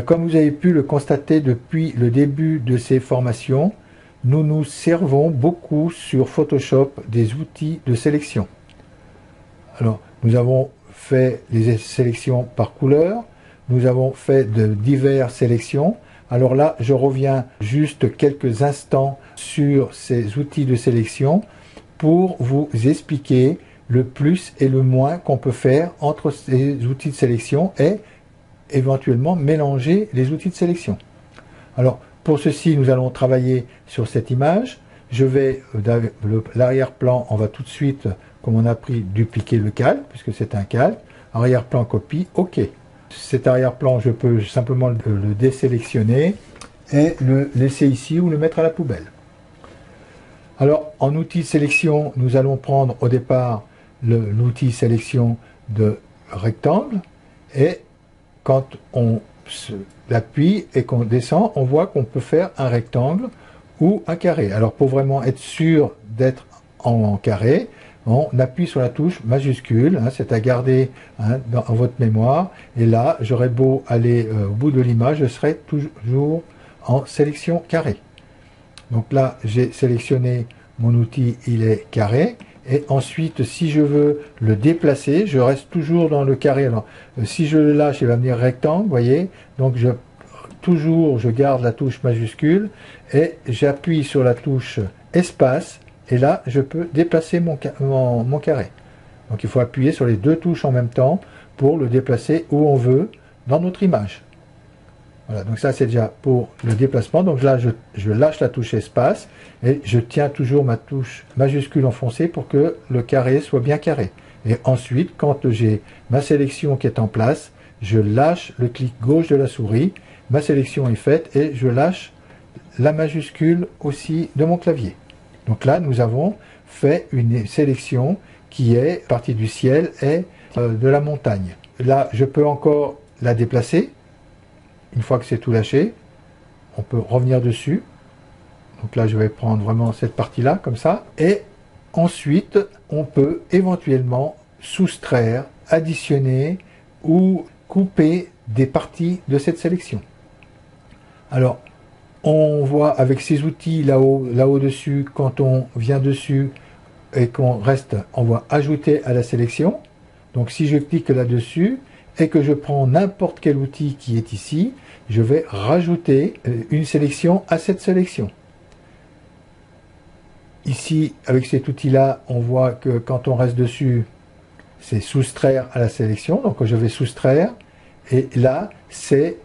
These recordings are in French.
Comme vous avez pu le constater depuis le début de ces formations, nous nous servons beaucoup sur Photoshop des outils de sélection. Alors, nous avons fait les sélections par couleur, nous avons fait de diverses sélections. Alors là, je reviens juste quelques instants sur ces outils de sélection pour vous expliquer le plus et le moins qu'on peut faire entre ces outils de sélection et éventuellement mélanger les outils de sélection. Alors pour ceci, nous allons travailler sur cette image. Je vais, l'arrière-plan, on va tout de suite, comme on a pris, dupliquer le calque, puisque c'est un calque. Arrière-plan copie, OK. Cet arrière-plan, je peux simplement le désélectionner et le laisser ici ou le mettre à la poubelle. Alors en outil de sélection, nous allons prendre au départ l'outil sélection de rectangle et quand on l'appuie et qu'on descend, on voit qu'on peut faire un rectangle ou un carré. Alors pour vraiment être sûr d'être en carré, on appuie sur la touche majuscule, c'est à garder dans votre mémoire, et là j'aurais beau aller au bout de l'image, je serai toujours en sélection carré. Donc là j'ai sélectionné mon outil, il est carré. Et ensuite, si je veux le déplacer, je reste toujours dans le carré. Alors, si je le lâche, il va venir rectangle, vous voyez. Donc, je garde la touche majuscule et j'appuie sur la touche espace. Et là, je peux déplacer mon carré. Donc, il faut appuyer sur les deux touches en même temps pour le déplacer où on veut dans notre image. Voilà, donc ça c'est déjà pour le déplacement. Donc là, je lâche la touche espace et je tiens toujours ma touche majuscule enfoncée pour que le carré soit bien carré. Et ensuite, quand j'ai ma sélection qui est en place, je lâche le clic gauche de la souris, ma sélection est faite et je lâche la majuscule aussi de mon clavier. Donc là, nous avons fait une sélection qui est partie du ciel et de la montagne. Là, je peux encore la déplacer. Une fois que c'est tout lâché, on peut revenir dessus. Donc là, je vais prendre vraiment cette partie-là, comme ça. Et ensuite, on peut éventuellement soustraire, additionner ou couper des parties de cette sélection. Alors, on voit avec ces outils là-haut dessus, quand on vient dessus et qu'on reste, on voit ajouter à la sélection. Donc si je clique là-dessus, et que je prends n'importe quel outil qui est ici, je vais rajouter une sélection à cette sélection. Ici, avec cet outil-là, on voit que quand on reste dessus, c'est soustraire à la sélection. Donc je vais soustraire. Et là, c'est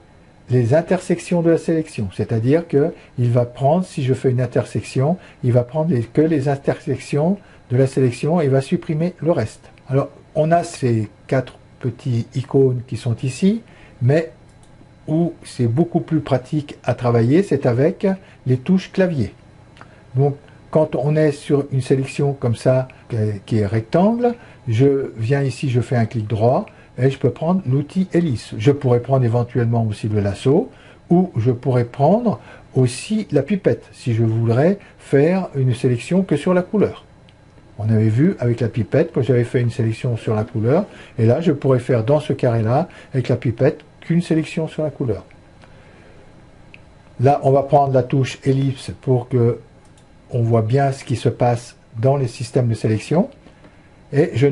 les intersections de la sélection. C'est-à-dire qu'il va prendre, si je fais une intersection, il va prendre que les intersections de la sélection et il va supprimer le reste. Alors, on a ces quatre petits icônes qui sont ici, mais où c'est beaucoup plus pratique à travailler, c'est avec les touches clavier. Donc quand on est sur une sélection comme ça qui est rectangle, je viens ici, je fais un clic droit et je peux prendre l'outil hélice. Je pourrais prendre éventuellement aussi le lasso ou je pourrais prendre aussi la pipette si je voudrais faire une sélection que sur la couleur. On avait vu avec la pipette que j'avais fait une sélection sur la couleur. Et là, je pourrais faire dans ce carré-là, avec la pipette, qu'une sélection sur la couleur. Là, on va prendre la touche ellipse pour que on voit bien ce qui se passe dans les systèmes de sélection. Et je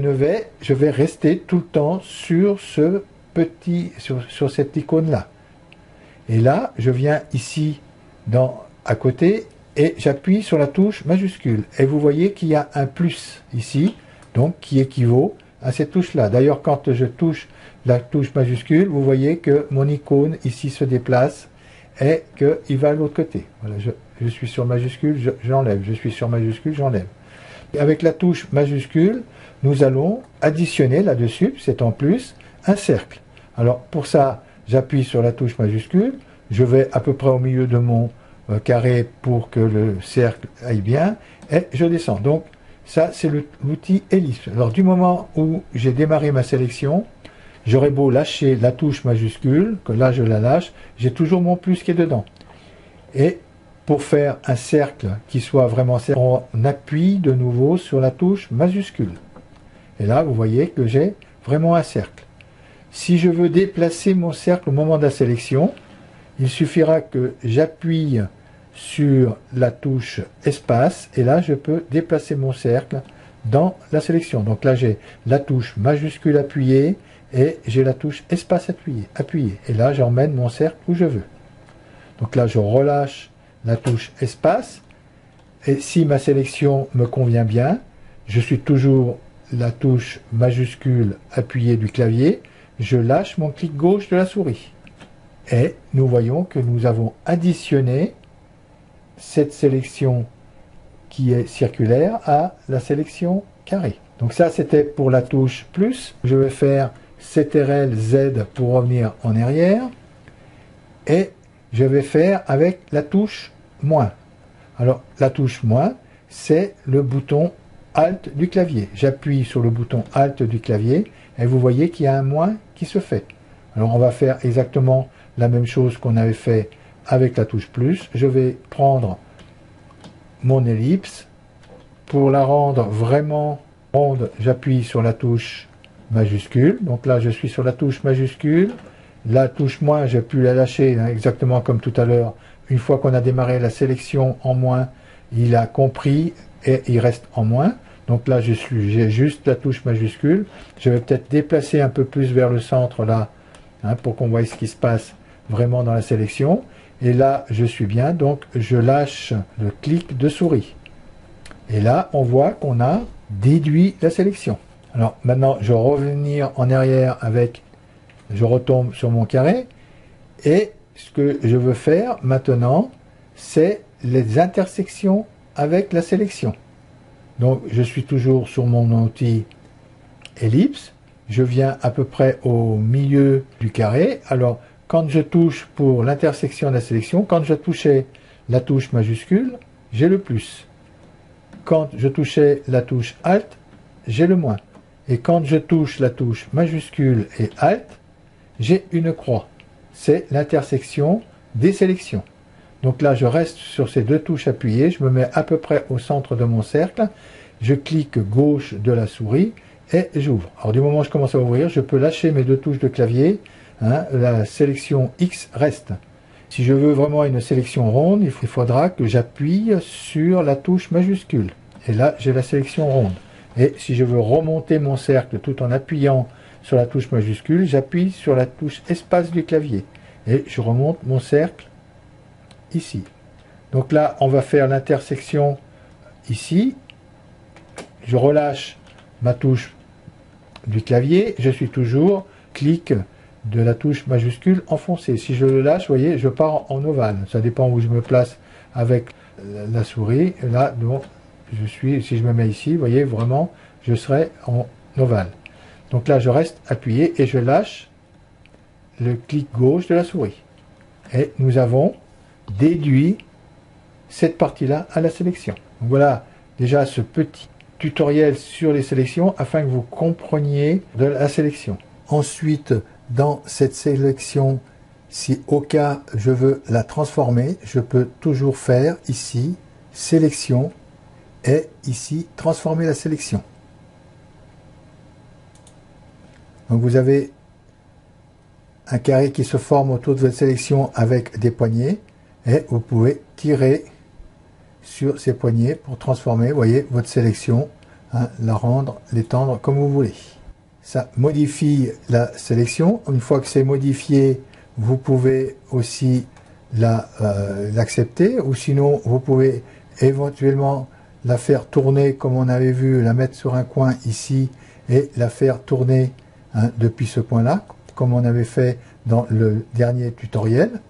vais rester tout le temps sur sur cette icône-là. Et là, je viens ici, à côté, et j'appuie sur la touche majuscule. Et vous voyez qu'il y a un plus ici, donc qui équivaut à cette touche-là. D'ailleurs, quand je touche la touche majuscule, vous voyez que mon icône ici se déplace et qu'il va à l'autre côté. Voilà, je suis sur majuscule, j'enlève. Je suis sur majuscule, j'enlève. Avec la touche majuscule, nous allons additionner là-dessus, c'est en plus, un cercle. Alors pour ça, j'appuie sur la touche majuscule, je vais à peu près au milieu de mon carré pour que le cercle aille bien, et je descends. Donc ça, c'est l'outil ellipse. Alors du moment où j'ai démarré ma sélection, j'aurais beau lâcher la touche majuscule, que là je la lâche, j'ai toujours mon plus qui est dedans. Et Pour faire un cercle qui soit vraiment cercle, on appuie de nouveau sur la touche majuscule. Et là, vous voyez que j'ai vraiment un cercle. Si je veux déplacer mon cercle au moment de la sélection, il suffira que j'appuie sur la touche espace et là je peux déplacer mon cercle dans la sélection. Donc là j'ai la touche majuscule appuyée et j'ai la touche espace appuyée. Et là j'emmène mon cercle où je veux. Donc là je relâche la touche espace et si ma sélection me convient bien, je suis toujours la touche majuscule appuyée du clavier, je lâche mon clic gauche de la souris. Et nous voyons que nous avons additionné cette sélection qui est circulaire à la sélection carrée. Donc ça c'était pour la touche plus. Je vais faire CTRL Z pour revenir en arrière. Et je vais faire avec la touche moins. Alors la touche moins, c'est le bouton Alt du clavier. J'appuie sur le bouton Alt du clavier et vous voyez qu'il y a un moins qui se fait. Alors on va faire exactement la même chose qu'on avait fait avec la touche plus. Je vais prendre mon ellipse. Pour la rendre vraiment ronde, j'appuie sur la touche majuscule. Donc là, je suis sur la touche majuscule. La touche moins, j'ai pu la lâcher hein, exactement comme tout à l'heure. Une fois qu'on a démarré la sélection en moins, il a compris et il reste en moins. Donc là, j'ai juste la touche majuscule. Je vais peut-être déplacer un peu plus vers le centre là, hein, pour qu'on voit ce qui se passe vraiment dans la sélection. Et là, je suis bien, donc je lâche le clic de souris. Et là, on voit qu'on a déduit la sélection. Alors maintenant, je vais revenir en arrière avec, je retombe sur mon carré. Et ce que je veux faire maintenant, c'est les intersections avec la sélection. Donc, je suis toujours sur mon outil ellipse. Je viens à peu près au milieu du carré. Alors, quand je touche pour l'intersection de la sélection, quand je touchais la touche majuscule, j'ai le plus. Quand je touchais la touche Alt, j'ai le moins. Et quand je touche la touche majuscule et Alt, j'ai une croix. C'est l'intersection des sélections. Donc là, je reste sur ces deux touches appuyées, je me mets à peu près au centre de mon cercle, je clique gauche de la souris et j'ouvre. Alors du moment où je commence à ouvrir, je peux lâcher mes deux touches de clavier. Hein, la sélection X reste. Si je veux vraiment une sélection ronde, il faudra que j'appuie sur la touche majuscule. Et là, j'ai la sélection ronde. Et si je veux remonter mon cercle tout en appuyant sur la touche majuscule, j'appuie sur la touche espace du clavier. Et je remonte mon cercle ici. Donc là, on va faire l'intersection ici. Je relâche ma touche du clavier. Je suis toujours clic de la touche majuscule enfoncée. Si je le lâche, vous voyez, je pars en ovale. Ça dépend où je me place avec la souris. Et là, donc, je suis, si je me mets ici, vous voyez, vraiment, je serai en ovale. Donc là, je reste appuyé et je lâche le clic gauche de la souris. Et nous avons déduit cette partie-là à la sélection. Donc voilà déjà ce petit tutoriel sur les sélections afin que vous compreniez de la sélection. Ensuite, dans cette sélection, si au cas je veux la transformer, je peux toujours faire ici sélection et ici transformer la sélection. Donc vous avez un carré qui se forme autour de votre sélection avec des poignées et vous pouvez tirer sur ces poignées pour transformer, vous voyez, votre sélection, hein, la rendre, l'étendre comme vous voulez. Ça modifie la sélection. Une fois que c'est modifié, vous pouvez aussi l'accepter ou sinon vous pouvez éventuellement la faire tourner comme on avait vu, la mettre sur un coin ici et la faire tourner hein, depuis ce point-là, comme on avait fait dans le dernier tutoriel,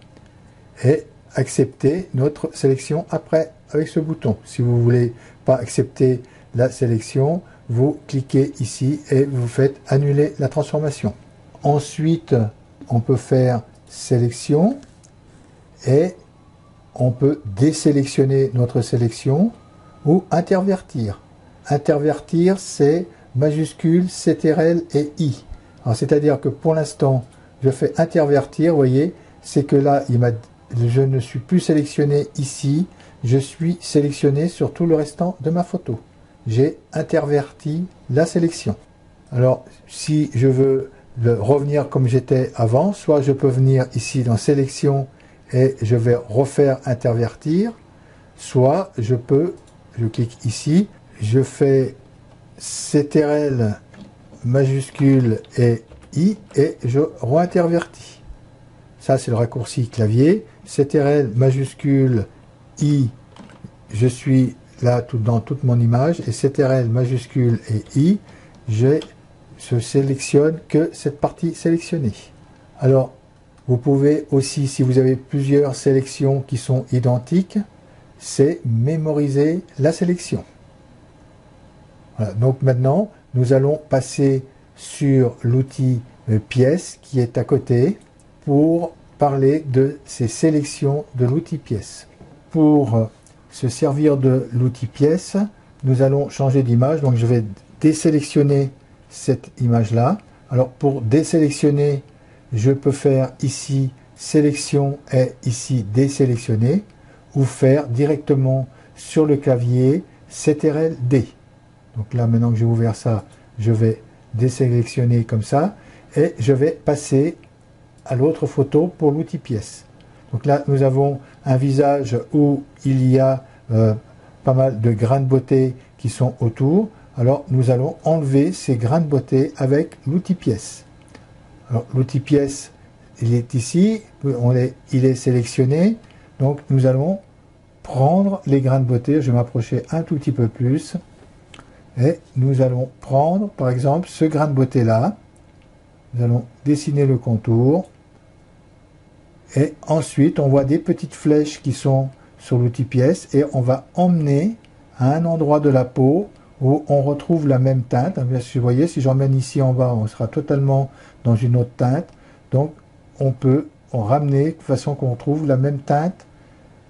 et accepter notre sélection après avec ce bouton. Si vous ne voulez pas accepter la sélection, vous cliquez ici et vous faites annuler la transformation. Ensuite, on peut faire sélection et on peut désélectionner notre sélection ou intervertir. Intervertir, c'est majuscule, CTRL et I. Alors, c'est-à-dire que pour l'instant, je fais intervertir, vous voyez, c'est que là, il m'a je ne suis plus sélectionné ici, je suis sélectionné sur tout le restant de ma photo. J'ai interverti la sélection. Alors, si je veux revenir comme j'étais avant, soit je peux venir ici dans sélection et je vais refaire intervertir, soit je clique ici, je fais CTRL majuscule et I et je re-intervertis. Ça, c'est le raccourci clavier. CTRL majuscule I, je suis là dans toute mon image, et CTRL majuscule et I, je sélectionne que cette partie sélectionnée. Alors, vous pouvez aussi, si vous avez plusieurs sélections qui sont identiques, c'est mémoriser la sélection. Voilà, donc maintenant, nous allons passer sur l'outil pièce qui est à côté pour parler de ces sélections de l'outil pièce. Pour se servir de l'outil pièce, nous allons changer d'image. Donc je vais désélectionner cette image-là. Alors pour désélectionner, je peux faire ici sélection et ici désélectionner, ou faire directement sur le clavier CTRL D. Donc là, maintenant que j'ai ouvert ça, je vais désélectionner comme ça et je vais passer à l'autre photo pour l'outil pièce. Donc là, nous avons un visage où il y a pas mal de grains de beauté qui sont autour. Alors, nous allons enlever ces grains de beauté avec l'outil pièce. Alors, l'outil pièce, il est ici, il est sélectionné. Donc, nous allons prendre les grains de beauté. Je vais m'approcher un tout petit peu plus. Et nous allons prendre, par exemple, ce grain de beauté-là. Nous allons dessiner le contour. Et ensuite, on voit des petites flèches qui sont sur l'outil pièce. Et on va emmener à un endroit de la peau où on retrouve la même teinte. Vous voyez, si j'emmène ici en bas, on sera totalement dans une autre teinte. Donc, on peut ramener de façon qu'on trouve la même teinte.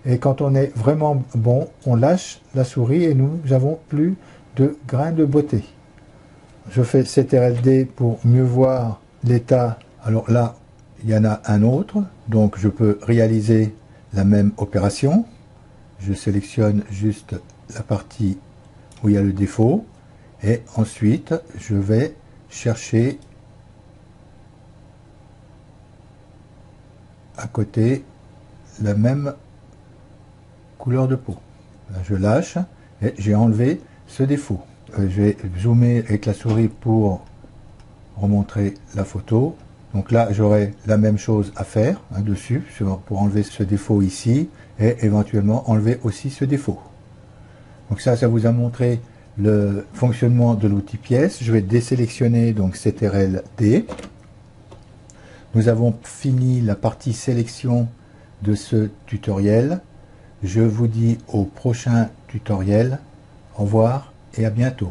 Et quand on est vraiment bon, on lâche la souris et nous n'avons plus de grains de beauté. Je fais CTRL-D pour mieux voir l'état. Alors là, il y en a un autre, donc je peux réaliser la même opération. Je sélectionne juste la partie où il y a le défaut et ensuite je vais chercher à côté la même couleur de peau. Là, je lâche et j'ai enlevé ce défaut. Je vais zoomer avec la souris pour remontrer la photo. Donc là, j'aurai la même chose à faire dessus pour enlever ce défaut ici et éventuellement enlever aussi ce défaut. Donc ça vous a montré le fonctionnement de l'outil pièce. Je vais désélectionner donc CTRL-D. Nous avons fini la partie sélection de ce tutoriel. Je vous dis au prochain tutoriel. Au revoir et à bientôt.